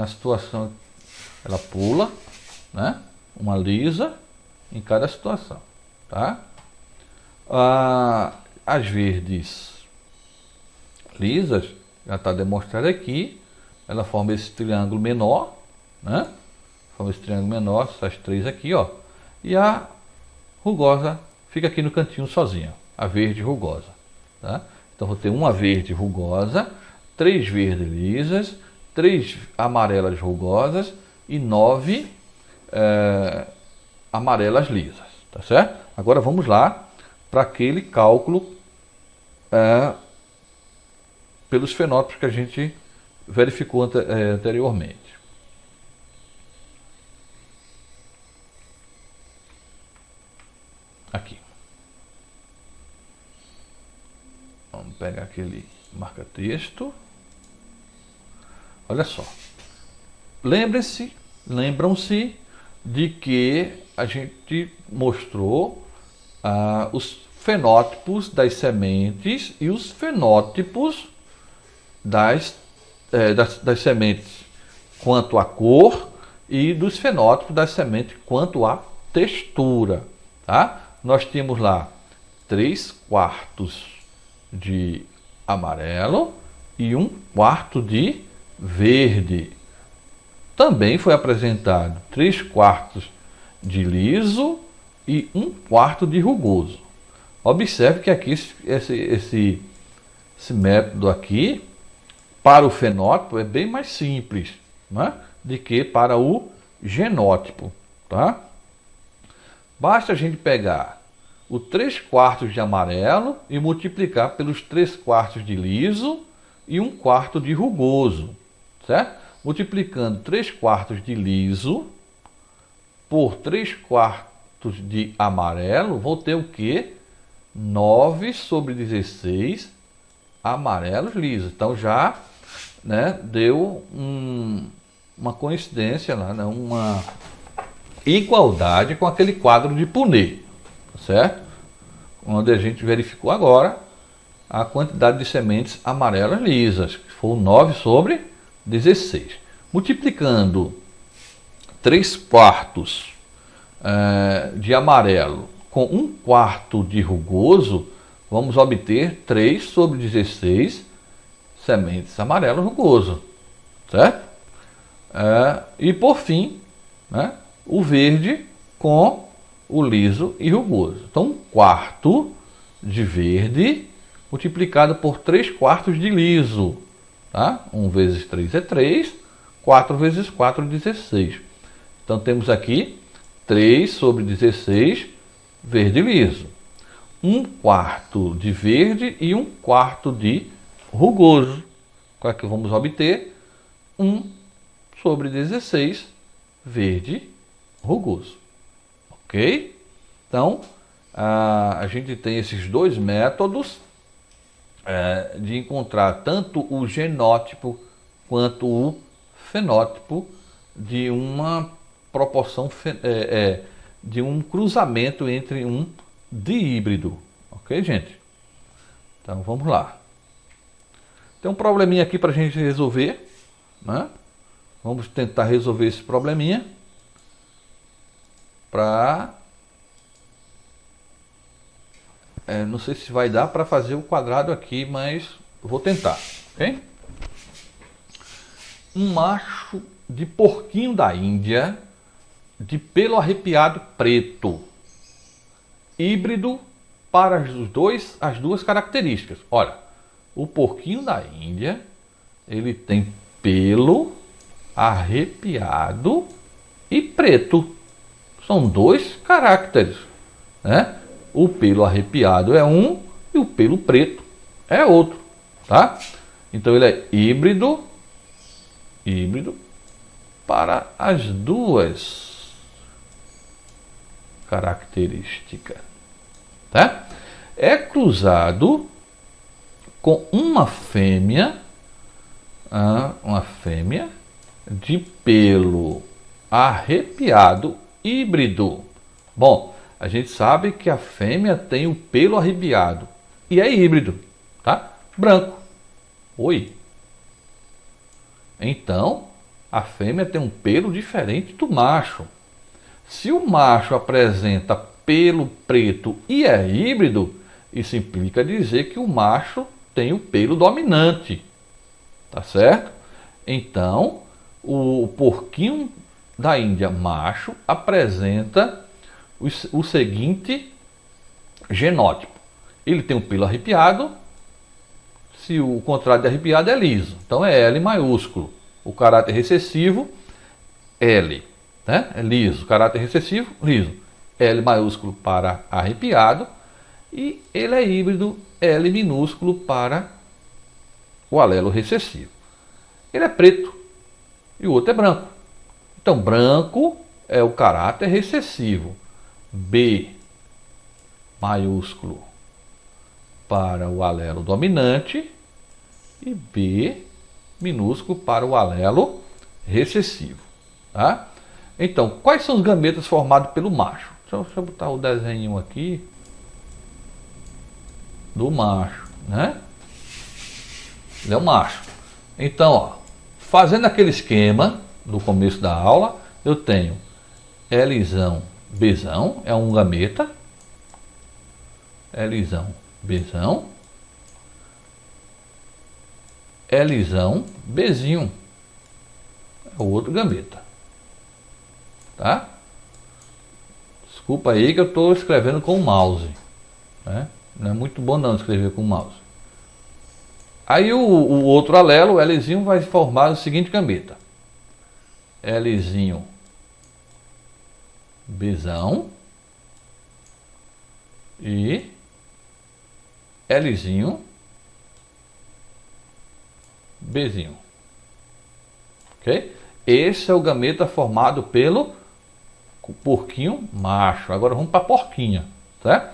S1: situação, ela pula, né? Uma lisa em cada situação, tá? As verdes lisas, já está demonstrado aqui, ela forma esse triângulo menor, né? Forma esse triângulo menor, essas três aqui, ó. E a rugosa fica aqui no cantinho sozinha, a verde rugosa, tá? Então vou ter uma verde rugosa, 3 verdes lisas, 3 amarelas rugosas e 9 amarelas lisas, tá certo? Agora vamos lá para aquele cálculo pelos fenótipos que a gente verificou anteriormente. Aqui. Vamos pegar aquele marca-texto. Olha só. Lembram-se de que a gente mostrou os fenótipos das sementes e os fenótipos das sementes quanto à cor e dos fenótipos das sementes quanto à textura, tá? Nós tínhamos lá 3/4 de amarelo e 1/4 de verde. Também foi apresentado 3/4 de liso e 1/4 de rugoso. Observe que aqui esse método aqui para o fenótipo é bem mais simples, né, do que para o genótipo, tá? Basta a gente pegar o 3/4 de amarelo e multiplicar pelos 3/4 de liso e 1/4 de rugoso, certo? Multiplicando 3/4 de liso por 3/4 de amarelo, vou ter o quê? 9/16 amarelos lisos. Então já, né, deu uma coincidência lá, né, uma igualdade com aquele quadro de Punnett, certo? Onde a gente verificou agora a quantidade de sementes amarelas lisas, que foi 9/16. Multiplicando 3/4 de amarelo com 1/4 de rugoso, vamos obter 3/16 sementes amarelas rugoso, certo? E por fim, né, o verde com o liso e rugoso. Então, 1/4 de verde multiplicado por 3/4 de liso. Tá? 1 vezes 3 é 3, 4 vezes 4 é 16. Então, temos aqui 3/16 verde liso. 1/4 de verde e 1/4 de rugoso. Qual é que vamos obter? 1/16 verde rugoso. Ok? Então, a gente tem esses dois métodos de encontrar tanto o genótipo quanto o fenótipo de uma proporção, de um cruzamento entre um diíbrido. Ok, gente? Então, vamos lá. Tem um probleminha aqui para a gente resolver, né? Vamos tentar resolver esse probleminha para... não sei se vai dar para fazer o quadrado aqui, mas vou tentar, ok? Um macho de porquinho da Índia, de pelo arrepiado preto, híbrido para as duas características. Olha, o porquinho da Índia, ele tem pelo arrepiado e preto. São dois caracteres, né? O pelo arrepiado é um e o pelo preto é outro, tá? Então ele é híbrido para as duas características, tá? É cruzado com uma fêmea de pelo arrepiado híbrido. Bom, a gente sabe que a fêmea tem o pelo arrepiado e é híbrido, tá? Branco. Oi. Então, a fêmea tem um pelo diferente do macho. Se o macho apresenta pelo preto e é híbrido, isso implica dizer que o macho tem o pelo dominante, tá certo? Então, o porquinho da Índia macho apresenta o seguinte genótipo. Ele tem um pelo arrepiado, se o contrário de arrepiado é liso, então é L maiúsculo. O caráter recessivo, L, né? É liso. Caráter recessivo, liso. L maiúsculo para arrepiado e ele é híbrido, L minúsculo para o alelo recessivo. Ele é preto e o outro é branco. Então, branco é o caráter recessivo. B maiúsculo para o alelo dominante e B minúsculo para o alelo recessivo. Tá? Então, quais são os gametas formados pelo macho? Deixa eu botar o desenho aqui do macho, né? Ele é o macho. Então, ó, fazendo aquele esquema do começo da aula, eu tenho Lzão, Bzão, é um gameta. Lzão, Bzão. Lzão, Bzinho. É o outro gameta. Tá? Desculpa aí que eu estou escrevendo com o mouse, né? Não é muito bom não escrever com o mouse. Aí o outro alelo, o Lzinho, vai formar o seguinte gameta. Lzinho, Bzão e Lzinho, Bzinho. Ok? Esse é o gameta formado pelo porquinho macho. Agora vamos para a porquinha, tá?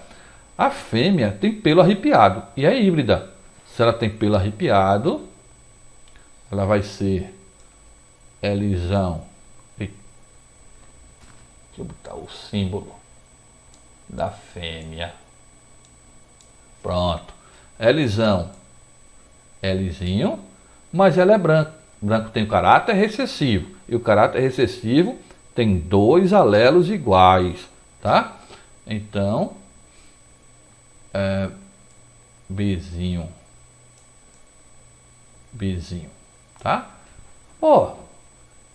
S1: A fêmea tem pelo arrepiado e é híbrida. Se ela tem pelo arrepiado, ela vai ser Lzão. Deixa eu botar o símbolo da fêmea. Pronto. Lzão, Lzinho, mas ela é branco. Branco tem o caráter recessivo. E o caráter recessivo tem dois alelos iguais, tá? Então, Bzinho, tá? Ó,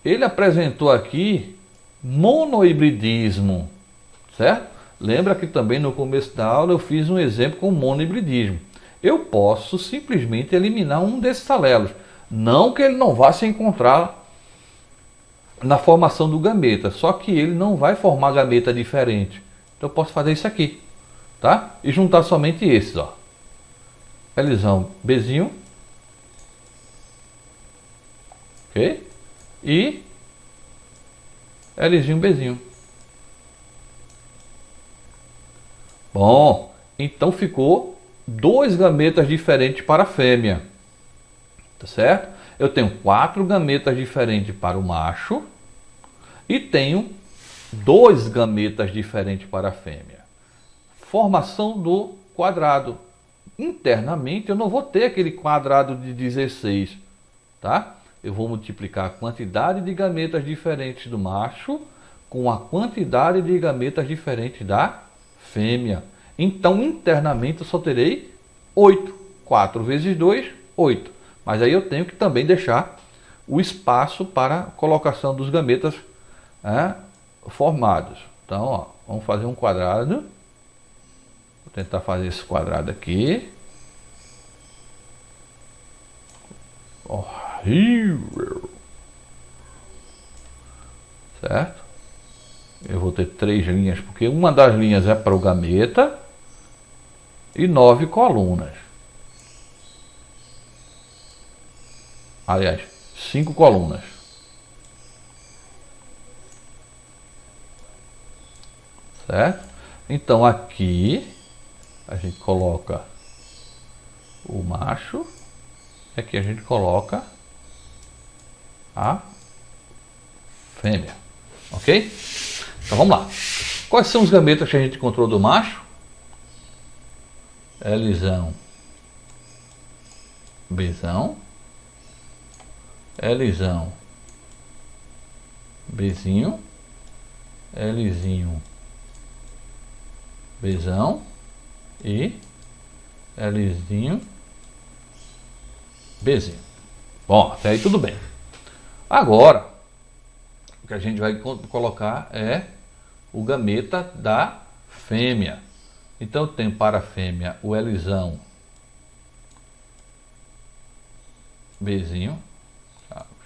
S1: ele apresentou aqui monohibridismo, certo? Lembra que também no começo da aula eu fiz um exemplo com monohibridismo. Eu posso simplesmente eliminar um desses alelos. Não que ele não vá se encontrar na formação do gameta, só que ele não vai formar gameta diferente. Então eu posso fazer isso aqui, tá? E juntar somente esses, ó. Lzão, Bzinho. Ok? E Lzinho, Bzinho. Bom, então ficou dois gametas diferentes para a fêmea. Tá certo? Eu tenho 4 gametas diferentes para o macho e tenho 2 gametas diferentes para a fêmea. Formação do quadrado. Internamente eu não vou ter aquele quadrado de 16, tá? Eu vou multiplicar a quantidade de gametas diferentes do macho com a quantidade de gametas diferentes da fêmea. Então internamente eu só terei 8. 4 vezes 2, 8. Mas aí eu tenho que também deixar o espaço para a colocação dos gametas formados. Então, ó, vamos fazer um quadrado. Vou tentar fazer esse quadrado aqui. Horrível. Certo? Eu vou ter 3 linhas, porque uma das linhas é para o gameta e 9 colunas. Aliás, 5 colunas. Certo? Então aqui a gente coloca o macho. E aqui a gente coloca a fêmea. Ok? Então vamos lá. Quais são os gametas que a gente encontrou do macho? Lzão, Bzão. Lzão, Bzinho, Lzinho, Bzão e Lzinho, Bzinho. Bom, até aí tudo bem. Agora, o que a gente vai colocar é o gameta da fêmea. Então eu tenho para a fêmea o Lzão, Bzinho.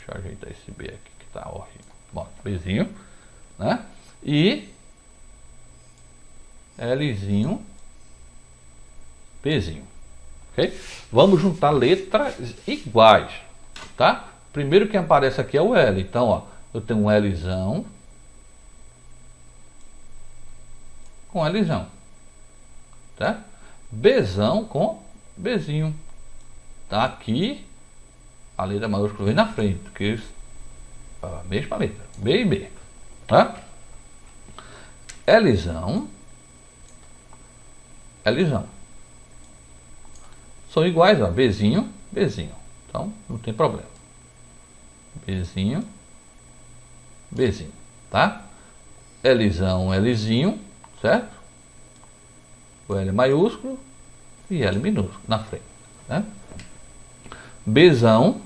S1: Deixa eu ajeitar esse B aqui que tá horrível. Bom, Bzinho, né? E Lzinho, Bzinho. Ok? Vamos juntar letras iguais, tá? Primeiro que aparece aqui é o L. Então, ó, eu tenho um Lzão com Lzão, tá? Bzão com Bzinho. Tá aqui, a letra maiúscula vem na frente, porque a mesma letra, B e B, tá? Lzão, Lzão. São iguais, ó, Bzinho, Bzinho. Então, não tem problema. Bzinho, Bzinho, tá? Lzão, Lzinho, certo? O L maiúsculo e L minúsculo na frente, né? Bzão,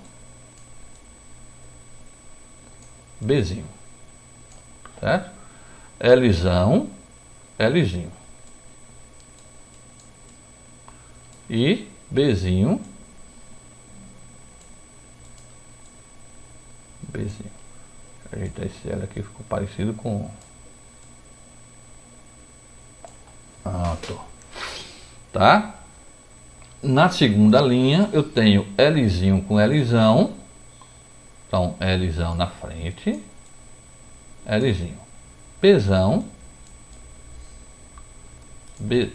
S1: Bzinho, certo? Lzão, Lzinho. E Bzinho, Bzinho. Ajeitar esse L aqui, ficou parecido com... Tá? Na segunda linha eu tenho Lzinho com Lzão. Então, Lzão na frente. Lzinho. Bzão. B.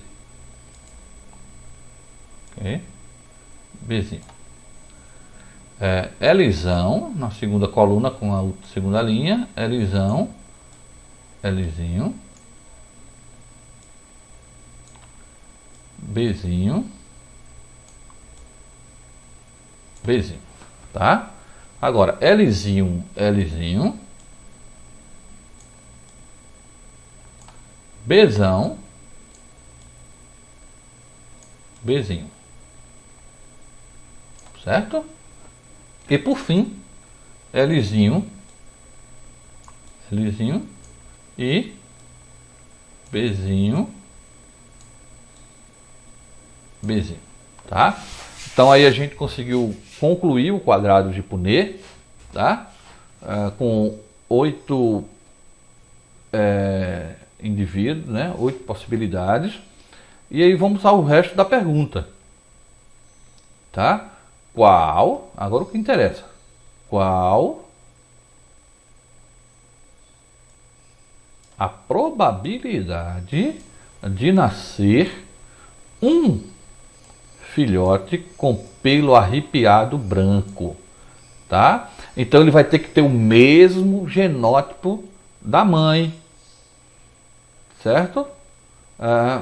S1: Ok. Bzinho. Lzão na segunda coluna com a segunda linha. Lzão. Lzinho. Bzinho. Bzinho, tá? Agora, Lzinho, Lzinho. Bzão. Bzinho. Certo? E por fim, Lzinho. Lzinho. E Bzinho. Bzinho, tá? Então aí a gente conseguiu concluir o quadrado de Punnett, tá? Com 8 indivíduos, né? 8 possibilidades. E aí vamos ao resto da pergunta, tá? Qual, agora o que interessa, qual a probabilidade de nascer um filhote com pelo arrepiado branco, tá? Então ele vai ter que ter o mesmo genótipo da mãe, certo?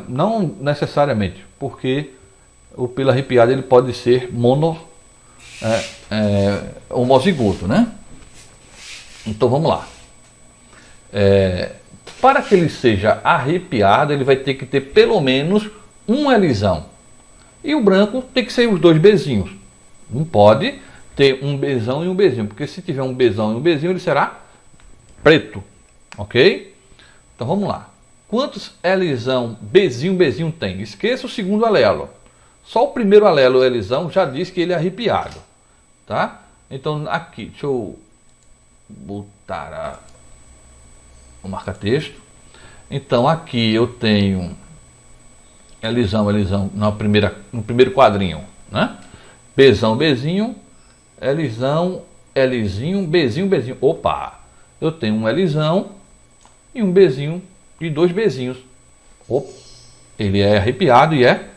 S1: Não necessariamente, porque o pelo arrepiado ele pode ser homozigoto, né? Então vamos lá. Para que ele seja arrepiado, ele vai ter que ter pelo menos um Lzão. E o branco tem que ser os dois Bzinhos. Não pode ter um Bzão e um Bzinho, porque se tiver um Bzão e um Bzinho, ele será preto, ok? Então vamos lá. Quantos Lzão, Bzinho tem? Esqueça o segundo alelo. Só o primeiro alelo, Lzão, já diz que ele é arrepiado, tá? Então aqui, deixa eu botar o marca-texto. Então aqui eu tenho Lzão no primeiro quadrinho, né? Bzão, Bzinho, Lzão, Lzinho, Bzinho. Opa! Eu tenho um Lzão e um Bzinho e dois Bzinhos. Opa! Ele é arrepiado e é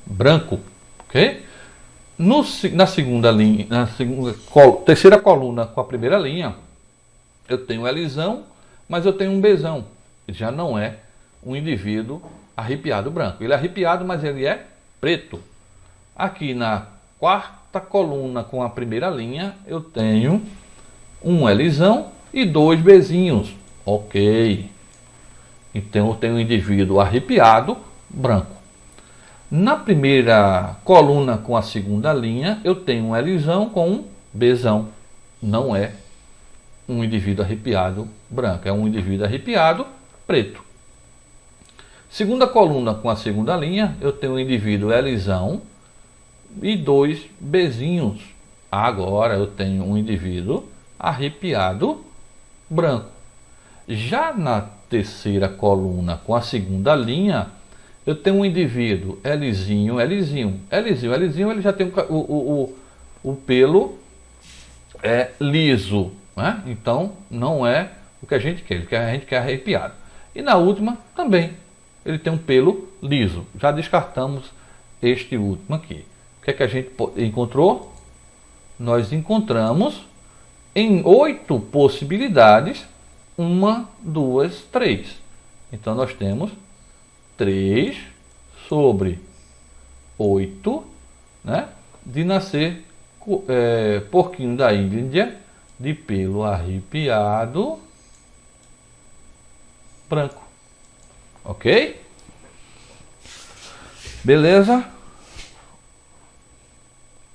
S1: branco, ok? Na segunda linha, terceira coluna com a primeira linha, eu tenho um Lzão, mas eu tenho um Bzão. Ele já não é um indivíduo arrepiado branco. Ele é arrepiado, mas ele é preto. Aqui na quarta coluna com a primeira linha, eu tenho um Lzão e dois Bzinhos. Ok. Então eu tenho um indivíduo arrepiado branco. Na primeira coluna com a segunda linha, eu tenho um Lzão com um Bzão. Não é um indivíduo arrepiado branco, é um indivíduo arrepiado preto. Segunda coluna com a segunda linha, eu tenho um indivíduo Lzão e dois Bzinhos. Agora eu tenho um indivíduo arrepiado branco. Já na terceira coluna com a segunda linha, eu tenho um indivíduo Lzinho, ele já tem o pelo liso, né? Então não é o que a gente quer, a gente quer arrepiado. E na última também, ele tem um pelo liso. Já descartamos este último aqui. que é que a gente encontrou? Nós encontramos em 8 possibilidades, 1, 2, 3. Então nós temos 3 sobre 8, né, de nascer porquinho da Índia de pelo arrepiado branco. Ok? Beleza?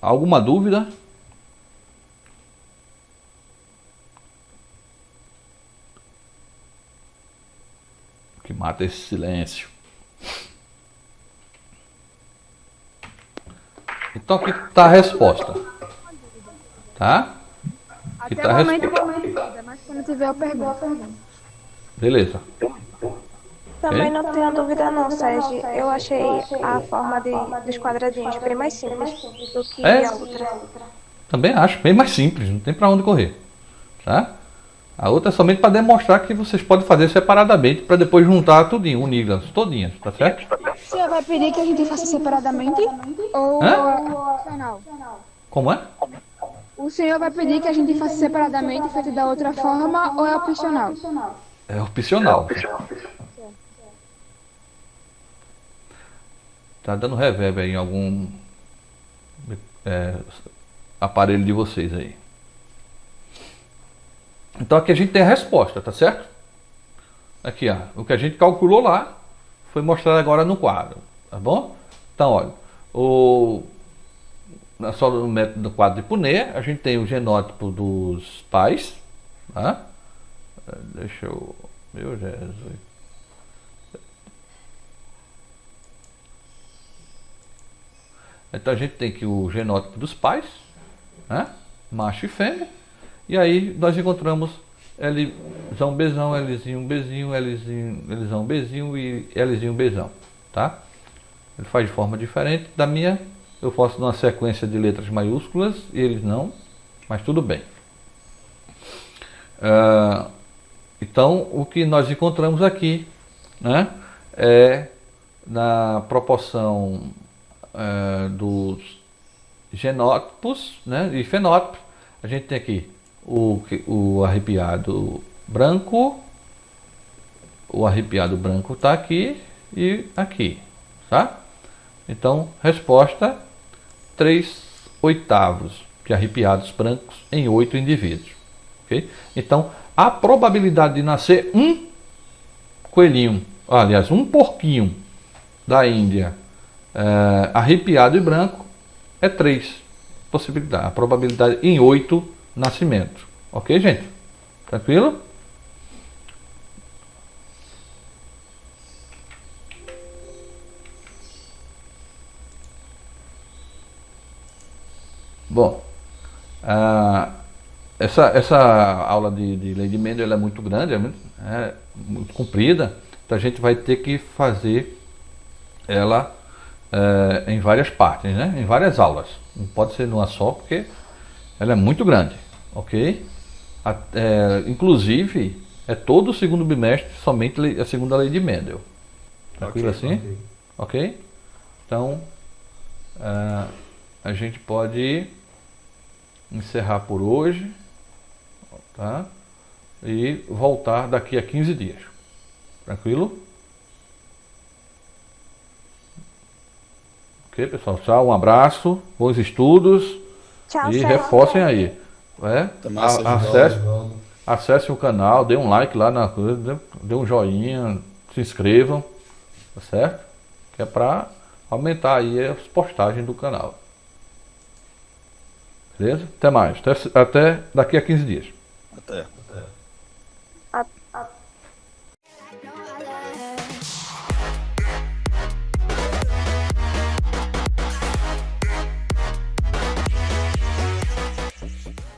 S1: Alguma dúvida? O que mata esse silêncio. Então aqui está a resposta. Tá? Aqui
S2: Até
S1: tá
S2: o
S1: a
S2: momento,
S1: resposta.
S2: mas quando tiver eu pergunto.
S1: Beleza.
S3: Também não tenho dúvida não, Sérgio. Eu achei a forma dos quadradinhos bem mais simples do que a outra.
S1: Também acho bem mais simples, não tem para onde correr. Tá? A outra é somente para demonstrar que vocês podem fazer separadamente para depois juntar tudinho, unir-las todinhas, tá certo?
S2: O senhor vai pedir que a gente faça separadamente ou opcional?
S1: Como é?
S2: O senhor vai pedir que a gente faça separadamente, feito da outra forma, ou é opcional?
S1: É opcional. Tá dando reverb aí em algum aparelho de vocês aí. Então aqui a gente tem a resposta, tá certo? Aqui, ó, o que a gente calculou lá foi mostrado agora no quadro, tá bom? Então, olha, só no método do quadro de Punnett, a gente tem o genótipo dos pais, tá? Deixa eu... Meu Jesus... Então a gente tem aqui o genótipo dos pais, né? Macho e fêmea. E aí nós encontramos Lzão Bzão, Lzinho Bzinho, Lzão Bzinho e Lzinho Bzão, tá? Ele faz de forma diferente da minha. Eu faço numa sequência de letras maiúsculas e eles não, mas tudo bem. Então o que nós encontramos aqui, né, é na proporção dos genótipos, né, e fenótipos. A gente tem aqui o arrepiado branco, está aqui e aqui, tá? Então, resposta 3/8 de arrepiados brancos em 8 indivíduos, ok? Então, a probabilidade de nascer um coelhinho, aliás, um porquinho da Índia arrepiado e branco é 3 possibilidades. A probabilidade em 8 nascimentos. Ok, gente? Tranquilo? Bom, essa aula de lei de Mendel ela é muito grande, é muito comprida, então a gente vai ter que fazer ela em várias partes, né? Em várias aulas. Não pode ser numa só, porque ela é muito grande, ok? Inclusive, é todo o segundo bimestre somente a segunda lei de Mendel. Tranquilo assim? Ok? Então, a gente pode encerrar por hoje, tá? E voltar daqui a 15 dias. Tranquilo? Ok, pessoal? Tchau, um abraço, bons estudos.
S3: Tchau,
S1: E
S3: Sérgio.
S1: reforcem aí.
S4: Acesse.
S1: Acesse o canal, dê um like lá na coisa, dê um joinha, se inscrevam, tá certo? Que é para aumentar aí as postagens do canal. Beleza? Até mais. Até daqui a 15 dias.
S4: Até.